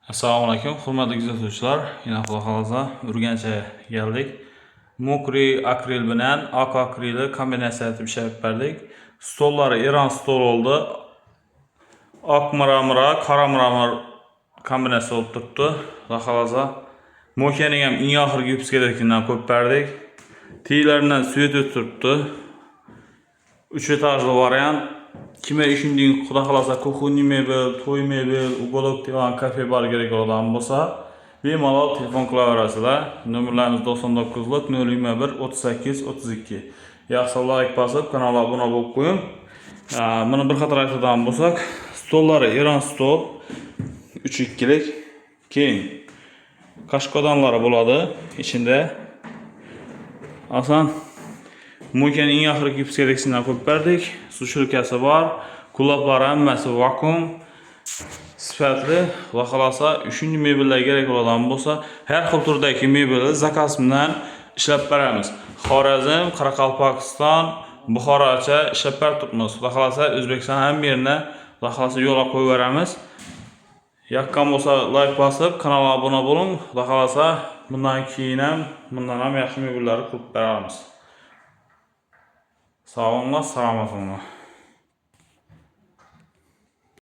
Assalomu alaykum, hurmatli kuzatuvchilar. Yana Xudo xolasa Urganchga keldik. Mokri akril bilan oq akrilni kombinatsiya qilib ishlab berdik. Stollari Iran stol oldu. Oq mramora, qora mramor kombinatsiya olib turibdi. Xudo xolasa Mokining ham eng oxirgi yupskadagidan ko'p berdik. Tiylaridan svet o'tiribdi. 3 etajli variant. Kime ishinding Xudo xolasa kuxunni mebel, to'y mebel, uголок divan, kafe bar kerak bo'lgan bo'lsa, bemalol telefon qilaverasizlar. Nomerlarimiz 99lik 021 38 32. Yaxshi like bosib, kanalga obuna bo'lib qo'ying. Buni bir qator aytadigan bo'lsak, stollari Iran stol 3-2lik, keyin qashqodanlari bo'ladi. Ichida asan Mokining eng oxirgi yupskadagisidan ko'p berdik. Sushilkasi bor, quloqlari hammasi vakuum. Sifatli va xolosa shunday mebellar kerak bo'lgan bo'lsa, har xil turdagi mebelni zakaz bilan ishlab beramiz. Xorazm, Qoraqalpog'iston, Buxorocha ishlab beramiz. Va xolosa O'zbekiston hamma yerda va xolosa yo'lga qo'yib beramiz. Yoqqan bo'lsa like bosib, kanalga obuna bo'ling. Va xolosa bundan ham yaxshi mebellarni qilib beramiz. Sağ olun, salomat olun.